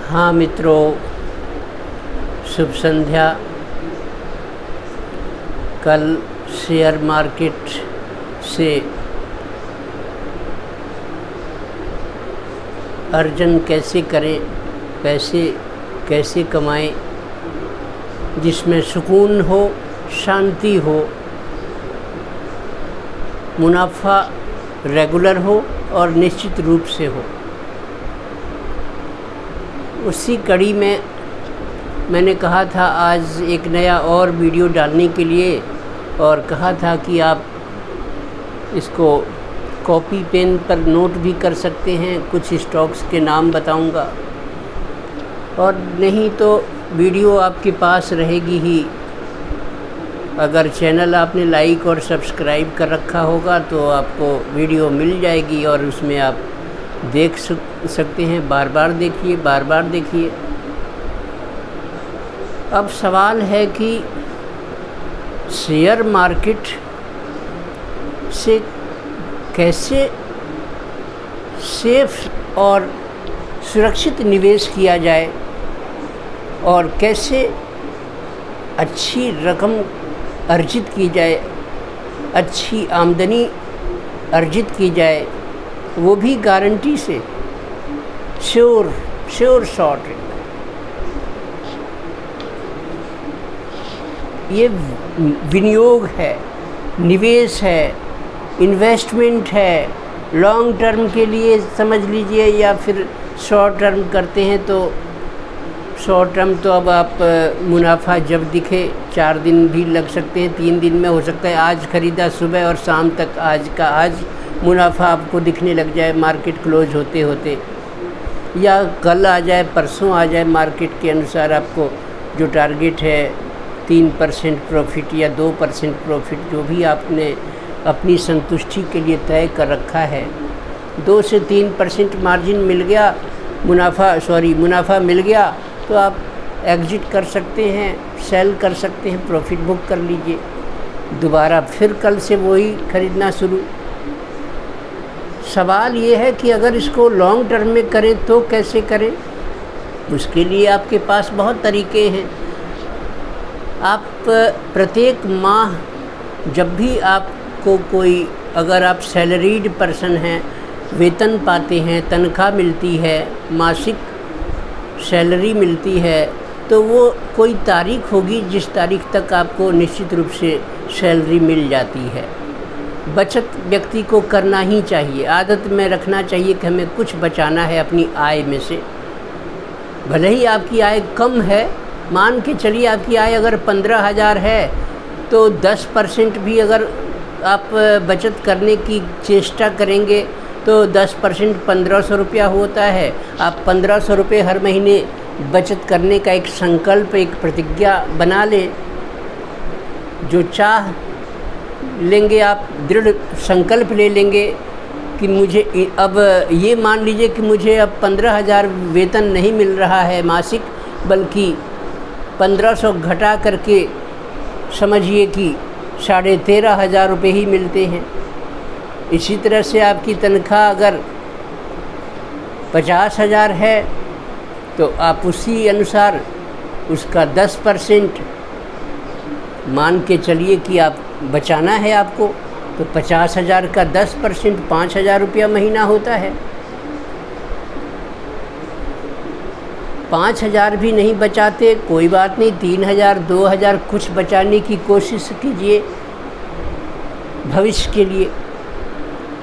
हाँ मित्रों, शुभ संध्या। कल शेयर मार्केट से अर्जन कैसे करें, पैसे कैसे कमाएं जिसमें सुकून हो, शांति हो, मुनाफा रेगुलर हो और निश्चित रूप से हो। उसी कड़ी में मैंने कहा था आज एक नया और वीडियो डालने के लिए, और कहा था कि आप इसको कॉपी पेन पर नोट भी कर सकते हैं। कुछ स्टॉक्स के नाम बताऊंगा, और नहीं तो वीडियो आपके पास रहेगी ही। अगर चैनल आपने लाइक और सब्सक्राइब कर रखा होगा तो आपको वीडियो मिल जाएगी और उसमें आप देख सकते हैं। बार बार देखिए, बार बार देखिए। अब सवाल है कि शेयर मार्केट से कैसे सेफ और सुरक्षित निवेश किया जाए और कैसे अच्छी रकम अर्जित की जाए, अच्छी आमदनी अर्जित की जाए, वो भी गारंटी से, श्योर शॉट। ये विनियोग है, निवेश है, इन्वेस्टमेंट है। लॉन्ग टर्म के लिए समझ लीजिए, या फिर शॉर्ट टर्म करते हैं तो शॉर्ट टर्म तो अब आप मुनाफा जब दिखे 4 दिन भी लग सकते हैं, 3 दिन में हो सकता है। आज ख़रीदा सुबह और शाम तक आज का आज मुनाफा आपको दिखने लग जाए मार्केट क्लोज होते होते, या कल आ जाए, परसों आ जाए। मार्केट के अनुसार आपको जो टारगेट है 3% प्रॉफिट या 2% प्रॉफिट, जो भी आपने अपनी संतुष्टि के लिए तय कर रखा है, 2 से 3% मार्जिन मिल गया, मुनाफा मिल गया तो आप एग्जिट कर सकते हैं, सेल कर सकते हैं, प्रॉफिट बुक कर लीजिए। दोबारा फिर कल से वही खरीदना शुरू। सवाल ये है कि अगर इसको लॉन्ग टर्म में करें तो कैसे करें। उसके लिए आपके पास बहुत तरीके हैं। आप प्रत्येक माह जब भी आपको कोई, अगर आप सैलरीड पर्सन हैं, वेतन पाते हैं, तनख्वाह मिलती है, मासिक सैलरी मिलती है, तो वो कोई तारीख होगी जिस तारीख तक आपको निश्चित रूप से सैलरी मिल जाती है। बचत व्यक्ति को करना ही चाहिए, आदत में रखना चाहिए कि हमें कुछ बचाना है अपनी आय में से। भले ही आपकी आय कम है, मान के चलिए आपकी आय अगर 15,000 है तो 10% भी अगर आप बचत करने की चेष्टा करेंगे तो 10% 1,500 रुपया होता है। आप 1,500 रुपये हर महीने बचत करने का एक संकल्प, एक प्रतिज्ञा बना लें। जो चाह लेंगे, आप दृढ़ संकल्प ले लेंगे कि मुझे अब, ये मान लीजिए कि मुझे अब 15,000 वेतन नहीं मिल रहा है मासिक, बल्कि 1,500 घटा करके समझिए कि 13,500 रुपये ही मिलते हैं। इसी तरह से आपकी तनख्वाह अगर 50,000 है तो आप उसी अनुसार उसका 10% मान के चलिए कि आप बचाना है आपको, तो 50,000 का 10% 5,000 रुपया महीना होता है। 5,000 भी नहीं बचाते, कोई बात नहीं, 3,000 2,000 कुछ बचाने की कोशिश कीजिए भविष्य के लिए,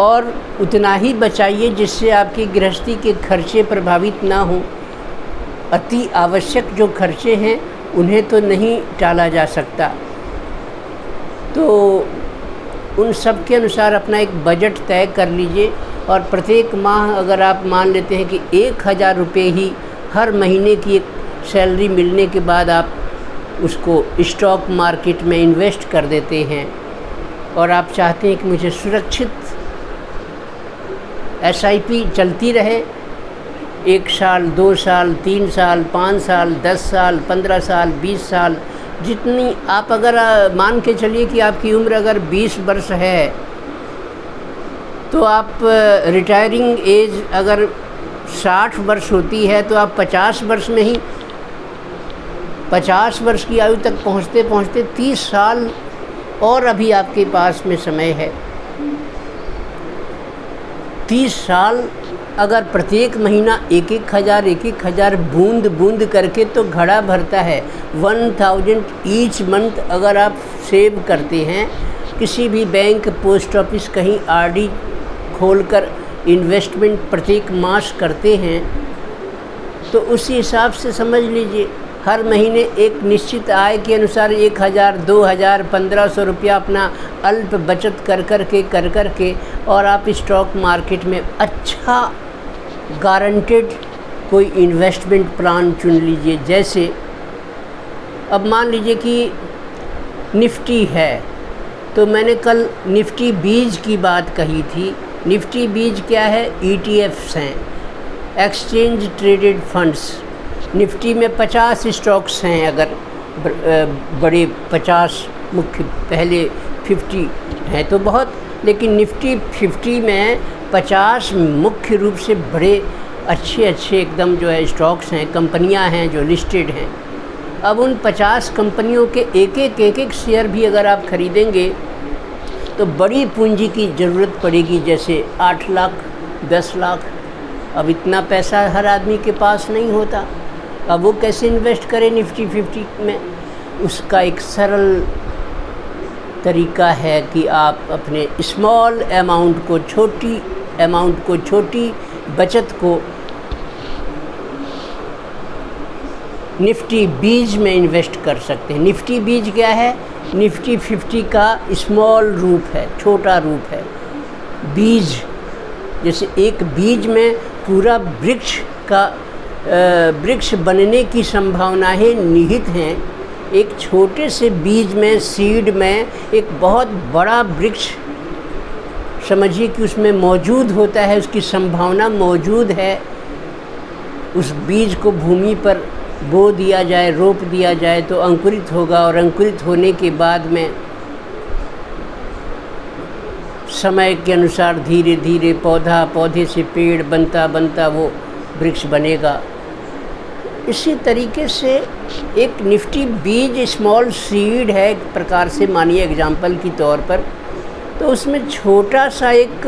और उतना ही बचाइए जिससे आपकी गृहस्थी के खर्चे प्रभावित ना हों। अति आवश्यक जो खर्चे हैं उन्हें तो नहीं टाला जा सकता, तो उन सब के अनुसार अपना एक बजट तय कर लीजिए। और प्रत्येक माह अगर आप मान लेते हैं कि 1,000 रुपये ही हर महीने की एक सैलरी मिलने के बाद आप उसको स्टॉक मार्केट में इन्वेस्ट कर देते हैं, और आप चाहते हैं कि मुझे सुरक्षित SIP चलती रहे, 1 साल, 2 साल, 3 साल, 5 साल, 10 साल, 15 साल, 20 साल, जितनी आप अगर मान के चलिए कि आपकी उम्र अगर 20 वर्ष है तो आप रिटायरिंग एज अगर 60 वर्ष होती है तो आप 50 वर्ष में ही 50 वर्ष की आयु तक पहुँचते पहुँचते 30 साल और अभी आपके पास में समय है। 30 साल अगर प्रत्येक महीना एक एक हज़ार बूंद बूंद करके तो घड़ा भरता है। 1000 ईच मंथ अगर आप सेव करते हैं, किसी भी बैंक, पोस्ट ऑफिस, कहीं आरडी खोलकर इन्वेस्टमेंट प्रत्येक मास करते हैं, तो उसी हिसाब से समझ लीजिए हर महीने एक निश्चित आय के अनुसार 1000, 2000, 1500 रुपया अपना अल्प बचत कर कर के और आप स्टॉक मार्केट में अच्छा गारंटेड कोई इन्वेस्टमेंट प्लान चुन लीजिए। जैसे अब मान लीजिए कि निफ्टी है, तो मैंने कल निफ्टी बीज की बात कही थी। निफ्टी बीज क्या है? ETFs हैं, एक्सचेंज ट्रेडेड फंड्स। निफ्टी में 50 स्टॉक्स हैं, अगर बड़े 50 मुख्य, पहले 50 हैं तो बहुत, लेकिन निफ्टी 50 में 50 मुख्य रूप से बड़े अच्छे एकदम जो है स्टॉक्स हैं, कंपनियां हैं जो लिस्टेड हैं। अब उन 50 कंपनियों के एक शेयर भी अगर आप खरीदेंगे तो बड़ी पूंजी की ज़रूरत पड़ेगी, जैसे 8 लाख, 10 लाख। अब इतना पैसा हर आदमी के पास नहीं होता। अब वो कैसे इन्वेस्ट करें निफ्टी 50 में? उसका एक सरल तरीका है कि आप अपने स्मॉल अमाउंट को, छोटी बचत को निफ्टी बीज में इन्वेस्ट कर सकते हैं। निफ्टी बीज क्या है? निफ्टी 50 का स्मॉल रूप है, छोटा रूप है। बीज, जैसे एक बीज में पूरा वृक्ष बनने की संभावनाएं निहित हैं, एक छोटे से बीज में, सीड में एक बहुत बड़ा वृक्ष समझिए कि उसमें मौजूद होता है, उसकी संभावना मौजूद है। उस बीज को भूमि पर बो दिया जाए, रोप दिया जाए तो अंकुरित होगा, और अंकुरित होने के बाद में समय के अनुसार धीरे धीरे पौधे से पेड़ बनता वो वृक्ष बनेगा। इसी तरीके से एक निफ्टी बीज स्मॉल सीड है, एक प्रकार से मानिए एग्जाम्पल की तौर पर, तो उसमें छोटा सा एक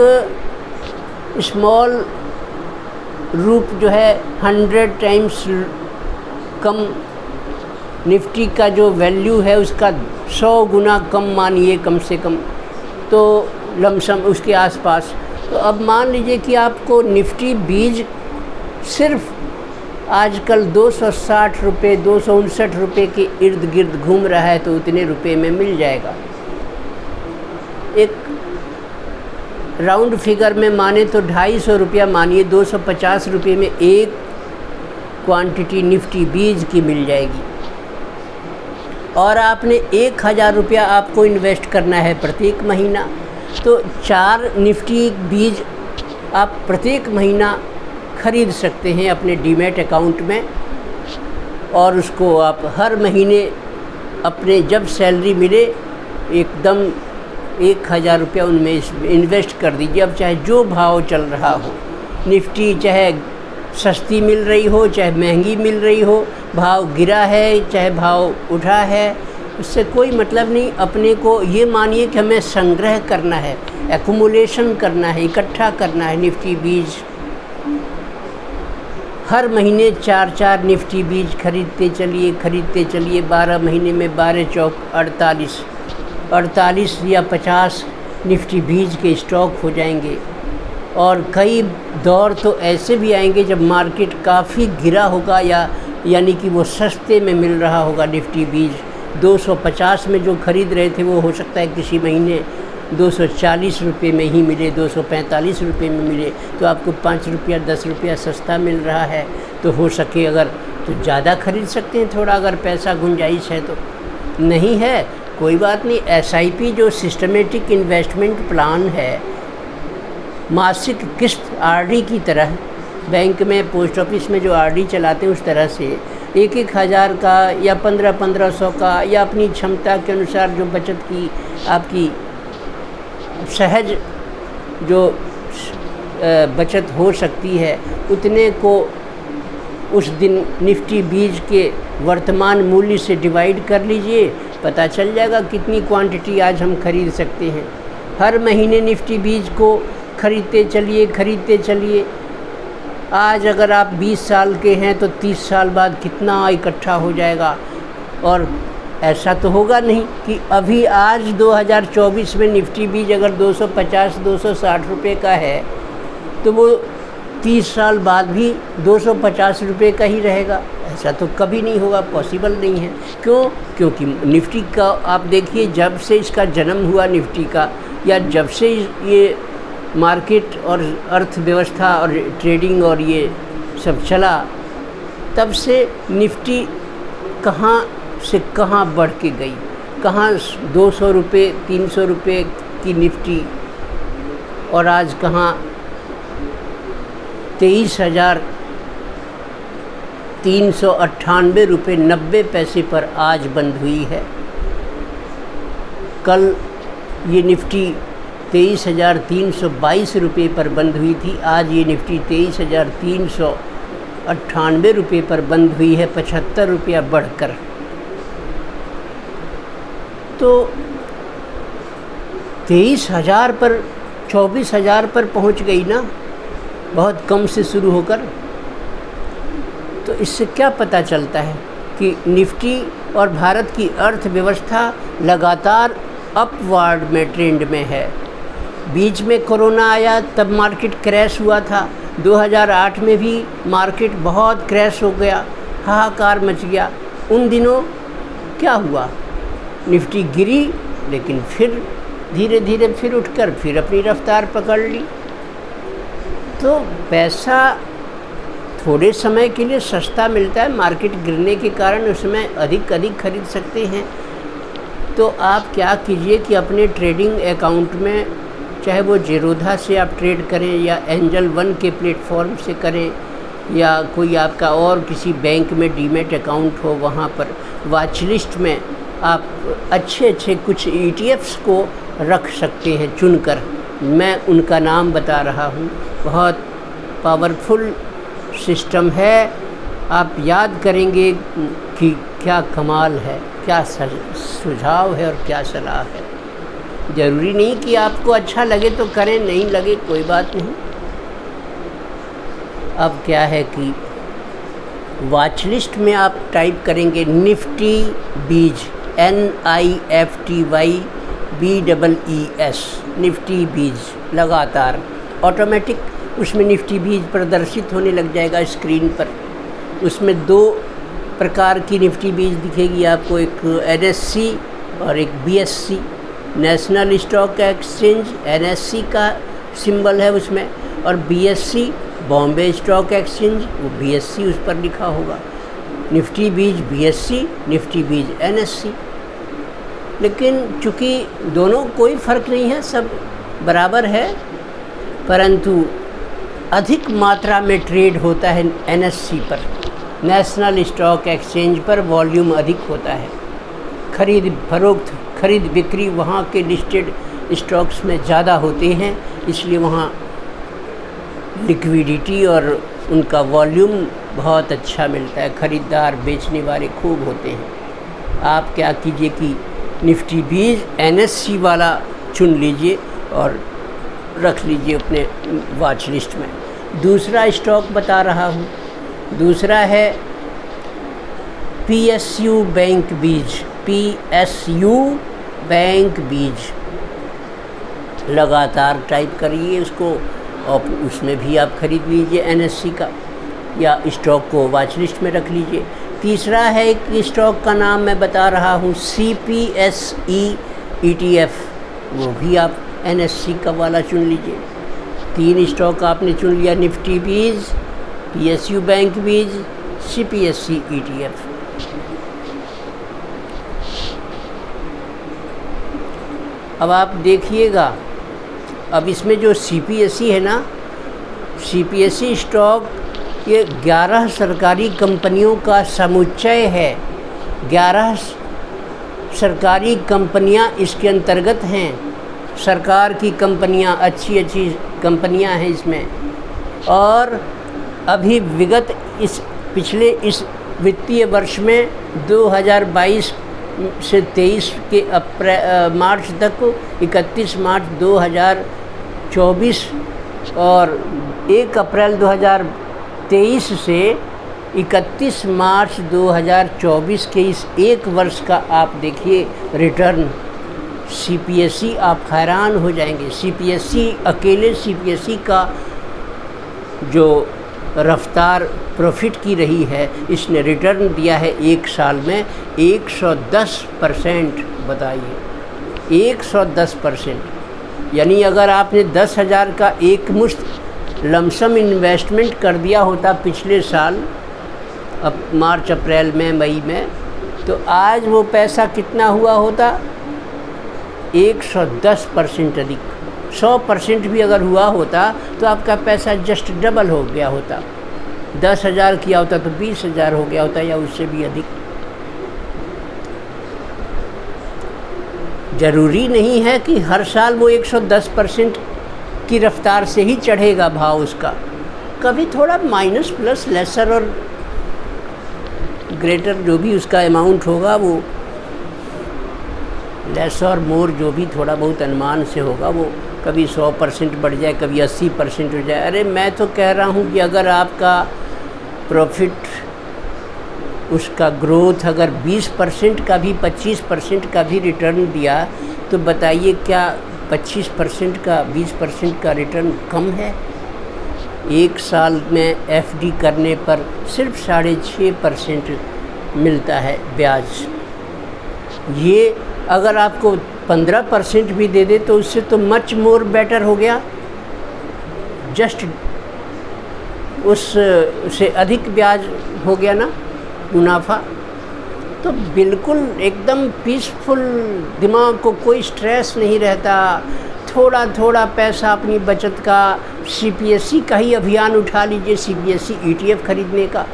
स्मॉल रूप जो है 100 टाइम्स कम, निफ्टी का जो वैल्यू है उसका 100 गुना कम मानिए कम से कम, तो लमसम उसके आसपास। तो अब मान लीजिए कि आपको निफ्टी बीज सिर्फ आजकल 260 रुपये, 259 रुपये के इर्द गिर्द घूम रहा है, तो उतने रुपये में मिल जाएगा। एक राउंड फिगर में माने तो 250 रुपया मानिए, 250 रुपये में एक क्वांटिटी निफ्टी बीज की मिल जाएगी। और आपने 1000 रुपया आपको इन्वेस्ट करना है प्रत्येक महीना, तो 4 निफ्टी बीज आप प्रत्येक महीना खरीद सकते हैं अपने डीमैट अकाउंट में, और उसको आप हर महीने अपने जब सैलरी मिले एकदम 1000 रुपया उनमें इन्वेस्ट कर दीजिए। अब चाहे जो भाव चल रहा हो, निफ्टी चाहे सस्ती मिल रही हो चाहे महंगी मिल रही हो, भाव गिरा है चाहे भाव उठा है, उससे कोई मतलब नहीं। अपने को ये मानिए कि हमें संग्रह करना है, एक्युमुलेशन करना है, इकट्ठा करना है निफ्टी बीज। हर महीने 4 निफ्टी बीज खरीदते चलिए 12 महीने में 12 चौक 48 या 50 निफ्टी बीज के स्टॉक हो जाएंगे। और कई दौर तो ऐसे भी आएंगे जब मार्केट काफ़ी गिरा होगा, यानी कि वो सस्ते में मिल रहा होगा निफ्टी बीज। 250 में जो खरीद रहे थे वो हो सकता है किसी महीने 240 रुपये में ही मिले, 245 रुपये में मिले, तो आपको 5 रुपया 10 रुपया सस्ता मिल रहा है। तो हो सके अगर तो ज़्यादा खरीद सकते हैं थोड़ा, अगर पैसा गुंजाइश है तो। नहीं है कोई बात नहीं, SIP जो सिस्टमेटिक इन्वेस्टमेंट प्लान है, मासिक किस्त RD की तरह, बैंक में पोस्ट ऑफिस में जो RD चलाते हैं उस तरह से 1,000 का या 1500 का, या अपनी क्षमता के अनुसार जो बचत की आपकी सहज जो बचत हो सकती है उतने को उस दिन निफ्टी बीज के वर्तमान मूल्य से डिवाइड कर लीजिए, पता चल जाएगा कितनी क्वांटिटी आज हम खरीद सकते हैं। हर महीने निफ्टी बीज को खरीदते चलिए। आज अगर आप 20 साल के हैं तो 30 साल बाद कितना इकट्ठा हो जाएगा। और ऐसा तो होगा नहीं कि अभी आज 2024 में निफ्टी बीज अगर 250-260 रुपये का है तो वो 30 साल बाद भी 250 रुपये का ही रहेगा। ऐसा तो कभी नहीं होगा, पॉसिबल नहीं है। क्यों? क्योंकि निफ्टी का आप देखिए, जब से इसका जन्म हुआ निफ्टी का, या जब से ये मार्केट और अर्थव्यवस्था और ट्रेडिंग और ये सब चला, तब से निफ्टी कहाँ से कहाँ बढ़ के गई। कहाँ 200 रुपये 300 रुपये की निफ्टी, और आज कहाँ 23,398 रुपये 90 पैसे पर आज बंद हुई है। कल ये निफ्टी 23,322 रुपये पर बंद हुई थी। आज ये निफ्टी 23,398 रुपये पर बंद हुई है, 75 रुपया बढ़कर। तो 23,000 पर 24,000 पर पहुंच गई ना, बहुत कम से शुरू होकर। तो इससे क्या पता चलता है कि निफ्टी और भारत की अर्थव्यवस्था लगातार अपवार्ड में ट्रेंड में है। बीच में कोरोना आया, तब मार्केट क्रैश हुआ था। 2008 में भी मार्केट बहुत क्रैश हो गया, हाहाकार मच गया। उन दिनों क्या हुआ? निफ्टी गिरी, लेकिन फिर धीरे धीरे फिर उठकर फिर अपनी रफ्तार पकड़ ली। तो पैसा थोड़े समय के लिए सस्ता मिलता है, मार्केट गिरने के कारण उसमें अधिक खरीद सकते हैं। तो आप क्या कीजिए कि अपने ट्रेडिंग अकाउंट में, चाहे वो जेरोधा से आप ट्रेड करें या एंजल वन के प्लेटफॉर्म से करें, या कोई आपका और किसी बैंक में डीमैट अकाउंट हो, वहाँ पर वॉच लिस्ट में आप अच्छे कुछ ETFs को रख सकते हैं चुनकर। मैं उनका नाम बता रहा हूँ। बहुत पावरफुल सिस्टम है। आप याद करेंगे कि क्या कमाल है, क्या सुझाव है और क्या सलाह है। ज़रूरी नहीं कि आपको अच्छा लगे तो करें, नहीं लगे कोई बात नहीं। अब क्या है कि वॉच लिस्ट में आप टाइप करेंगे निफ्टी बीज, NIFTY BEES, निफ्टी बीज। लगातार ऑटोमेटिक उसमें निफ्टी बीज प्रदर्शित होने लग जाएगा स्क्रीन पर। उसमें 2 प्रकार की निफ्टी बीज दिखेगी आपको, एक NSE और एक BSE, national stock exchange. NSE का सिंबल है उसमें, और BSE बॉम्बे स्टॉक एक्सचेंज, वो BSE उस पर लिखा होगा। निफ्टी बीज BSE, निफ्टी बीज NSE। लेकिन चूँकि दोनों कोई फ़र्क नहीं है, सब बराबर है, परंतु अधिक मात्रा में ट्रेड होता है NSE पर, नेशनल स्टॉक एक्सचेंज पर वॉल्यूम अधिक होता है। खरीद फरोख्त, खरीद बिक्री वहाँ के लिस्टेड स्टॉक्स में ज़्यादा होते हैं, इसलिए वहाँ लिक्विडिटी और उनका वॉल्यूम बहुत अच्छा मिलता है। ख़रीदार बेचने वाले खूब होते हैं। आप क्या कीजिए कि निफ्टी बीज NSE वाला चुन लीजिए और रख लीजिए अपने वॉच लिस्ट में। दूसरा स्टॉक बता रहा हूँ, दूसरा है PSU बैंक बीज, PSU बैंक बीज। लगातार टाइप करिए उसको और उसमें भी आप खरीद लीजिए NSE का, या स्टॉक को वॉच लिस्ट में रख लीजिए। तीसरा है एक स्टॉक का नाम मैं बता रहा हूँ CPSE ETF, वो भी आप NSE का वाला चुन लीजिए। 3 स्टॉक आपने चुन लिया, निफ्टी बीज, PSU बैंक बीज, CPSE ETF। अब आप देखिएगा, अब इसमें जो CPSE है ना, CPSE स्टॉक ये 11 सरकारी कंपनियों का समुच्चय है। 11 सरकारी कंपनियां इसके अंतर्गत हैं। सरकार की कंपनियां, अच्छी कंपनियां हैं इसमें। और अभी विगत इस पिछले इस वित्तीय वर्ष में 2022 से 23 के मार्च तक 31 मार्च 2024 और 1 अप्रैल 2023 से 31 मार्च 2024 के इस एक वर्ष का आप देखिए रिटर्न सीपीएसई, आप हैरान हो जाएंगे। सीपीएसई अकेले सीपीएसई का जो रफ्तार प्रॉफिट की रही है, इसने रिटर्न दिया है एक साल में 110%। बताइए 110%। यानी अगर आपने 10,000 का एक मुश्त लमसम इन्वेस्टमेंट कर दिया होता पिछले साल अब मार्च अप्रैल में मई में, तो आज वो पैसा कितना हुआ होता? 110% अधिक। 100% भी अगर हुआ होता तो आपका पैसा जस्ट डबल हो गया होता। 10,000 किया होता तो 20,000 हो गया होता या उससे भी अधिक। ज़रूरी नहीं है कि हर साल वो 110% की रफ्तार से ही चढ़ेगा भाव उसका। कभी थोड़ा माइनस प्लस लेसर और ग्रेटर जो भी उसका अमाउंट होगा, वो लेस और मोर जो भी थोड़ा बहुत अनुमान से होगा, वो कभी 100% बढ़ जाए, कभी 80% हो जाए। अरे मैं तो कह रहा हूँ कि अगर आपका प्रॉफिट, उसका ग्रोथ अगर 20% का भी 25% का भी रिटर्न दिया, तो बताइए क्या 25% का 20% का रिटर्न कम है? एक साल में एफडी करने पर सिर्फ 6.5% मिलता है ब्याज। ये अगर आपको 15% भी दे दे तो उससे तो मच मोर बेटर हो गया। जस्ट उससे अधिक ब्याज हो गया ना, मुनाफा। तो बिल्कुल एकदम पीसफुल, दिमाग को कोई स्ट्रेस नहीं रहता। थोड़ा थोड़ा पैसा अपनी बचत का, सीपीएसई का ही अभियान उठा लीजिए, सीपीएसई ईटीएफ खरीदने का,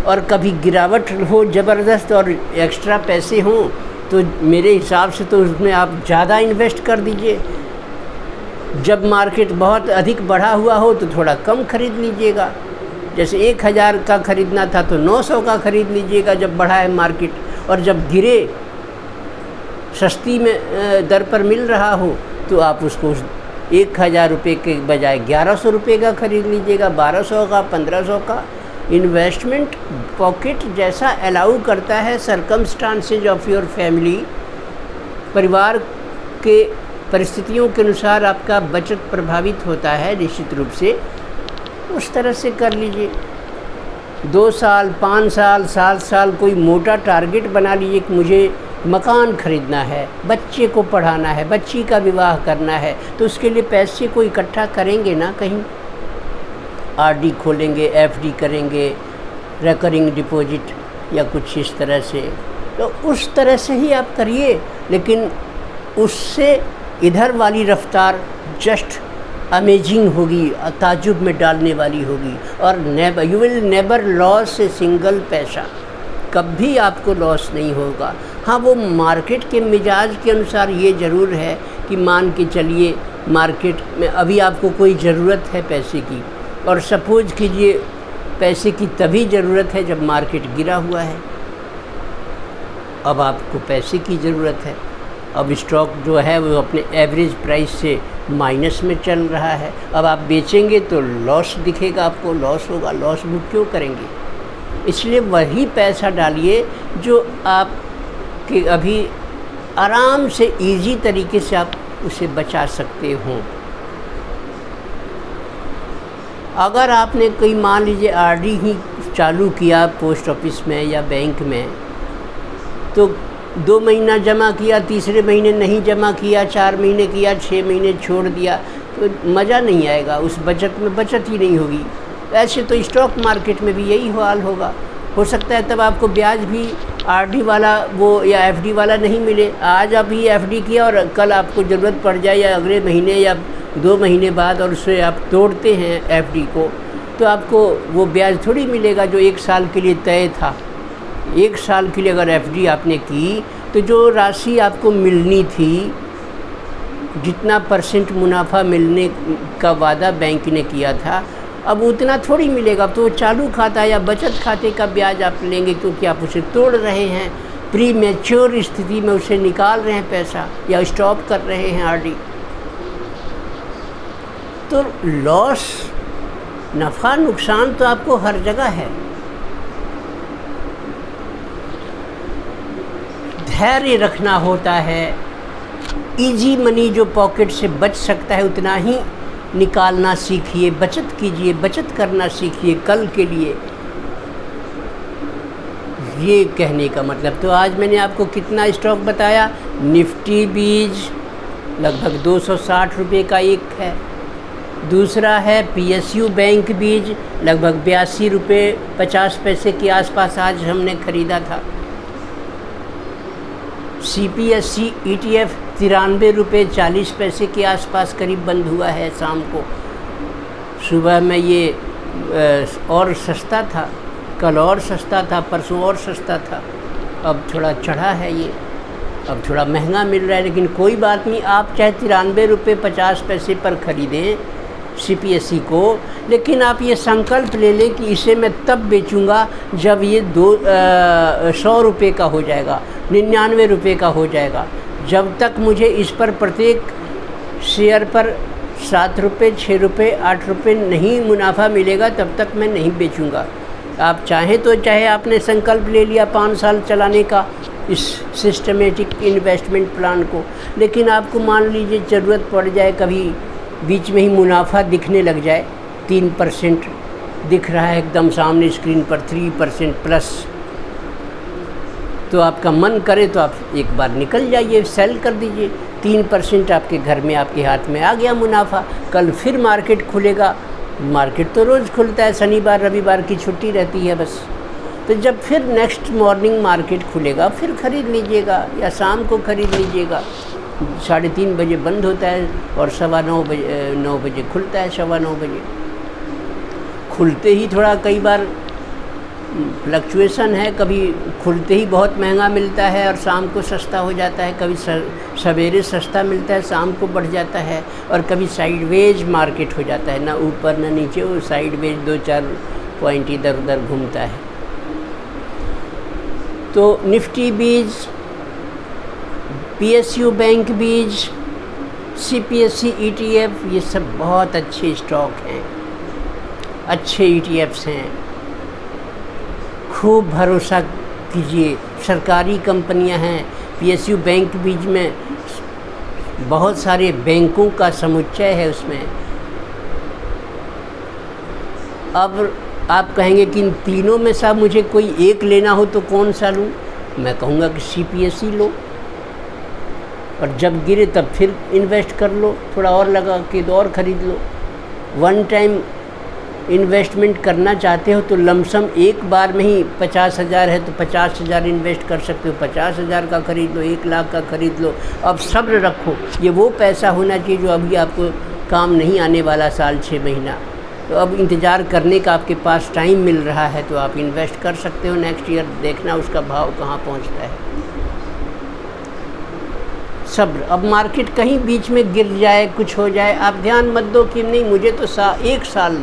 और कभी गिरावट हो ज़बरदस्त और एक्स्ट्रा पैसे हों तो मेरे हिसाब से तो उसमें आप ज़्यादा इन्वेस्ट कर दीजिए। जब मार्केट बहुत अधिक बढ़ा हुआ हो तो थोड़ा कम खरीद लीजिएगा। जैसे 1,000 का खरीदना था तो 900 का खरीद लीजिएगा जब बढ़ा है मार्केट, और जब गिरे सस्ती में दर पर मिल रहा हो तो आप उसको 1,000 रुपये के बजाय 1,100 रुपये का खरीद लीजिएगा, 1,200 का, 1,500 का। इन्वेस्टमेंट पॉकेट जैसा अलाउ करता है, सरकमस्टांसेज ऑफ योर फैमिली, परिवार के परिस्थितियों के अनुसार आपका बचत प्रभावित होता है निश्चित रूप से, उस तरह से कर लीजिए। 2 साल, 5 साल, 7 साल कोई मोटा टारगेट बना लीजिए कि मुझे मकान खरीदना है, बच्चे को पढ़ाना है, बच्ची का विवाह करना है, तो उसके लिए पैसे को इकट्ठा करेंगे ना, कहीं आरडी खोलेंगे, एफडी करेंगे, रिकरिंग डिपॉजिट या कुछ इस तरह से। तो उस तरह से ही आप करिए, लेकिन उससे इधर वाली रफ्तार जस्ट अमेजिंग होगी, ताजुब में डालने वाली होगी। और never, you will never loss a single पैसा। कभी आपको लॉस नहीं होगा। हाँ, वो मार्केट के मिजाज के अनुसार ये ज़रूर है कि मान के चलिए मार्केट में अभी आपको कोई ज़रूरत है पैसे की, और सपोज कीजिए पैसे की तभी ज़रूरत है जब मार्केट गिरा हुआ है। अब आपको पैसे की ज़रूरत है, अब स्टॉक जो है वो अपने एवरेज प्राइस से माइनस में चल रहा है। अब आप बेचेंगे तो लॉस दिखेगा आपको, लॉस होगा। लॉस बुक क्यों करेंगे? इसलिए वही पैसा डालिए जो आप कि अभी आराम से इजी तरीके से आप उसे बचा सकते हों। अगर आपने कोई मान लीजिए आरडी ही चालू किया पोस्ट ऑफिस में या बैंक में, तो 2 महीना जमा किया, तीसरे महीने नहीं जमा किया, 4 महीने किया, 6 महीने छोड़ दिया, तो मज़ा नहीं आएगा, उस बचत में बचत ही नहीं होगी। ऐसे तो स्टॉक मार्केट में भी यही हाल होगा। हो सकता है तब आपको ब्याज भी आरडी वाला वो या एफडी वाला नहीं मिले। आज अभी एफडी किया और कल आपको ज़रूरत पड़ जाए या अगले महीने या 2 महीने बाद, और उससे आप तोड़ते हैं एफडी को, तो आपको वो ब्याज थोड़ी मिलेगा जो 1 साल के लिए तय था। 1 साल के लिए अगर एफडी आपने की तो जो राशि आपको मिलनी थी, जितना % मुनाफा मिलने का वादा बैंक ने किया था, अब उतना थोड़ी मिलेगा, तो चालू खाता या बचत खाते का ब्याज आप लेंगे, क्योंकि आप उसे तोड़ रहे हैं, प्री मैच्योर स्थिति में उसे निकाल रहे हैं पैसा या स्टॉप कर रहे हैं आरडी। तो लॉस, नफ़ा नुकसान तो आपको हर जगह है। धैर्य रखना होता है। इजी मनी जो पॉकेट से बच सकता है उतना ही निकालना सीखिए, बचत कीजिए, बचत करना सीखिए कल के लिए। ये कहने का मतलब, तो आज मैंने आपको कितना स्टॉक बताया? निफ्टी बीज लगभग 260 रुपये का एक है। दूसरा है PSU बैंक बीज लगभग 82 रुपये 50 पैसे के आसपास आज हमने ख़रीदा था। CPSE ETF 93 रुपये 40 पैसे के आसपास करीब बंद हुआ है शाम को। सुबह में ये और सस्ता था, कल और सस्ता था, परसों और सस्ता था, अब थोड़ा चढ़ा है ये, अब थोड़ा महंगा मिल रहा है। लेकिन कोई बात नहीं, आप चाहे 93 रुपये 50 पैसे पर ख़रीदें CPSE को, लेकिन आप ये संकल्प ले लें कि इसे मैं तब बेचूंगा जब ये 100 रुपये का हो जाएगा, 99 रुपये का हो जाएगा। जब तक मुझे इस पर प्रत्येक शेयर पर 7 रुपये 6 रुपये 8 रुपये नहीं मुनाफा मिलेगा, तब तक मैं नहीं बेचूंगा। आप चाहें तो, चाहे आपने संकल्प ले लिया 5 साल चलाने का इस सिस्टमेटिक इन्वेस्टमेंट प्लान को, लेकिन आपको मान लीजिए ज़रूरत पड़ जाए, कभी बीच में ही मुनाफा दिखने लग जाए, 3% दिख रहा है एकदम सामने स्क्रीन पर, 3% प्लस, तो आपका मन करे तो आप एक बार निकल जाइए, सेल कर दीजिए। 3% आपके घर में, आपके हाथ में आ गया मुनाफा। कल फिर मार्केट खुलेगा, मार्केट तो रोज़ खुलता है, शनिवार रविवार की छुट्टी रहती है बस। तो जब फिर नेक्स्ट मॉर्निंग मार्केट खुलेगा फिर ख़रीद लीजिएगा, या शाम को ख़रीद लीजिएगा। 3:30 बजे बंद होता है और 9 बजे खुलता है, 9:15 बजे। खुलते ही थोड़ा कई बार फ्लक्चुएशन है, कभी खुलते ही बहुत महंगा मिलता है और शाम को सस्ता हो जाता है, कभी सवेरे सस्ता मिलता है शाम को बढ़ जाता है, और कभी साइडवेज मार्केट हो जाता है, ना ऊपर ना नीचे, वो साइडवेज 2-4 पॉइंट इधर उधर घूमता है। तो निफ्टी बीज, PSU बैंक बीज, CPSE ETF, ये सब बहुत अच्छे स्टॉक हैं, अच्छे ETFs हैं। खूब भरोसा कीजिए, सरकारी कंपनियां हैं। PSU बैंक बीज में बहुत सारे बैंकों का समुच्चय है उसमें। अब आप कहेंगे कि इन तीनों में से मुझे कोई एक लेना हो तो कौन सा लूँ? मैं कहूँगा कि CPSE लो, और जब गिरे तब फिर इन्वेस्ट कर लो, थोड़ा और लगा के तो और ख़रीद लो। वन टाइम इन्वेस्टमेंट करना चाहते हो तो लमसम एक बार में ही 50,000 है तो 50,000 इन्वेस्ट कर सकते हो, 50,000 का ख़रीद लो, 1 लाख का ख़रीद लो। अब सब्र रखो, ये वो पैसा होना चाहिए जो अभी आपको काम नहीं आने वाला साल 6 महीना। तो अब इंतज़ार करने का आपके पास टाइम मिल रहा है तो आप इन्वेस्ट कर सकते हो। नेक्स्ट ईयर देखना उसका भाव कहाँ पहुँचता है। सब्र। अब मार्केट कहीं बीच में गिर जाए, कुछ हो जाए, आप ध्यान मत दो कि नहीं मुझे तो 1 साल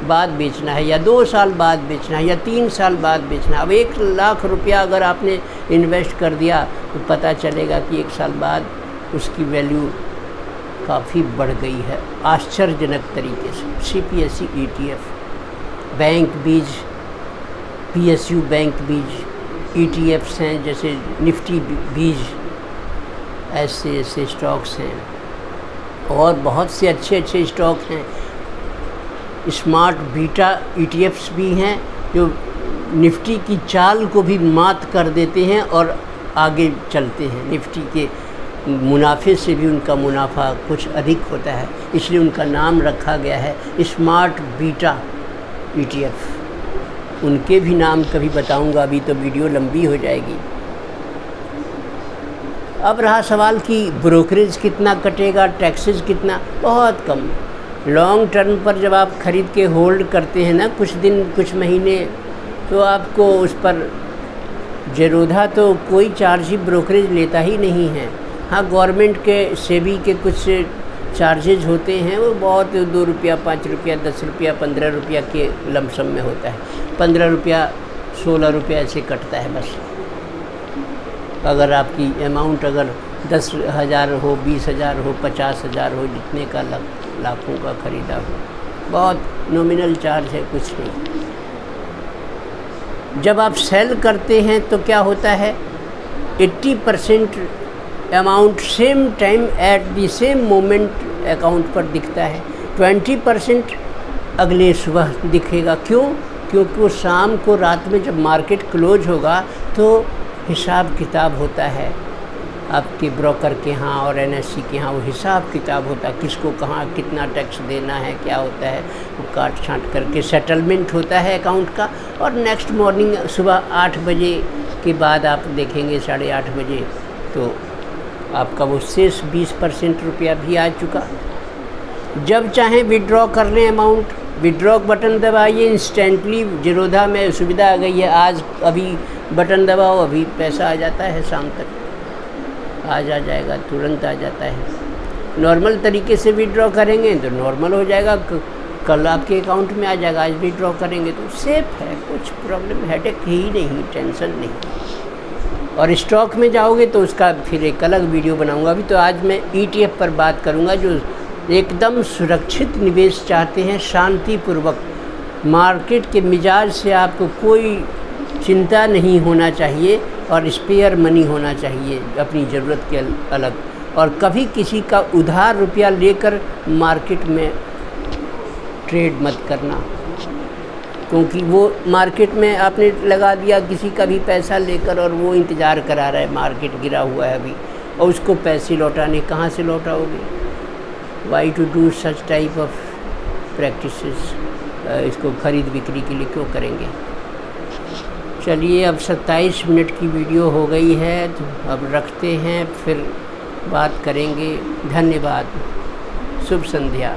बाद बेचना है, या 2 साल बाद बेचना है, या 3 साल बाद बेचना है। अब 1 लाख रुपया अगर आपने इन्वेस्ट कर दिया तो पता चलेगा कि 1 साल बाद उसकी वैल्यू काफ़ी बढ़ गई है आश्चर्यजनक तरीके से। CPSE ETF, बैंक बीज, PSU बैंक बीज ETFs हैं, जैसे निफ्टी बीज, ऐसे स्टॉक्स हैं, और बहुत से अच्छे स्टॉक हैं। स्मार्ट बीटा ETFs भी हैं जो निफ्टी की चाल को भी मात कर देते हैं और आगे चलते हैं। निफ्टी के मुनाफे से भी उनका मुनाफा कुछ अधिक होता है, इसलिए उनका नाम रखा गया है स्मार्ट बीटा ETF। उनके भी नाम कभी बताऊंगा, अभी तो वीडियो लंबी हो जाएगी। अब रहा सवाल कि ब्रोकरेज कितना कटेगा, टैक्सेस कितना, बहुत कम। लॉन्ग टर्म पर जब आप ख़रीद के होल्ड करते हैं ना, कुछ दिन कुछ महीने, तो आपको उस पर ज़ेरोधा तो कोई चार्ज ही ब्रोकरेज लेता ही नहीं है। हाँ, गवर्नमेंट के सेबी के कुछ चार्जेज होते हैं वो बहुत 2 रुपया, 5 रुपया, 10 रुपया, 15 रुपया के लमसम में होता है। 15 रुपया, 16 रुपया ऐसे कटता है बस। अगर आपकी अमाउंट अगर 10,000 हो, 20,000 हो, 50,000 हो, जितने का लाखों का ख़रीदा हो, बहुत नॉमिनल चार्ज है, कुछ नहीं। जब आप सेल करते हैं तो क्या होता है, 80% amount same time at the same moment account पर दिखता है, 20% अगले सुबह दिखेगा। क्यों? क्योंकि वो शाम को, रात में जब मार्केट क्लोज होगा तो हिसाब किताब होता है आपके ब्रोकर के यहाँ और एनएससी के यहाँ, वो हिसाब किताब होता है, किसको कहाँ कितना टैक्स देना है, क्या होता है, वो काट छाँट करके सेटलमेंट होता है अकाउंट का। और नेक्स्ट मॉर्निंग सुबह 8 बजे के बाद आप देखेंगे, 8:30 बजे, तो आपका वो शेष 20% रुपया भी आ चुका। जब चाहें विड्रॉ कर लें अमाउंट, विड्रॉ बटन दबाइए, इंस्टेंटली जीरोधा में सुविधा आ गई है, आज अभी बटन दबाओ, अभी पैसा आ जाता है, शाम तक आज आ जाएगा, तुरंत आ जाता है। नॉर्मल तरीके से विड्रॉ करेंगे तो नॉर्मल हो जाएगा, कल आपके अकाउंट में आ जाएगा। आज विड्रॉ करेंगे तो सेफ है, कुछ प्रॉब्लम हेडेक ही नहीं, टेंशन नहीं। और स्टॉक में जाओगे तो उसका फिर एक अलग वीडियो बनाऊंगा। अभी तो आज मैं ETF पर बात करूंगा, जो एकदम सुरक्षित निवेश चाहते हैं, शांतिपूर्वक, मार्केट के मिजाज से आपको कोई चिंता नहीं होना चाहिए और स्पेयर मनी होना चाहिए अपनी ज़रूरत के अलग। और कभी किसी का उधार रुपया लेकर मार्केट में ट्रेड मत करना, क्योंकि वो मार्केट में आपने लगा दिया किसी का भी पैसा लेकर और वो इंतज़ार करा रहा है, मार्केट गिरा हुआ है अभी, और उसको पैसे लौटाने कहाँ से लौटाओगे? Why to do such type of practices? इसको खरीद बिक्री के लिए क्यों करेंगे? चलिए, अब 27 मिनट की वीडियो हो गई है, तो अब रखते हैं, फिर बात करेंगे। धन्यवाद, शुभ संध्या।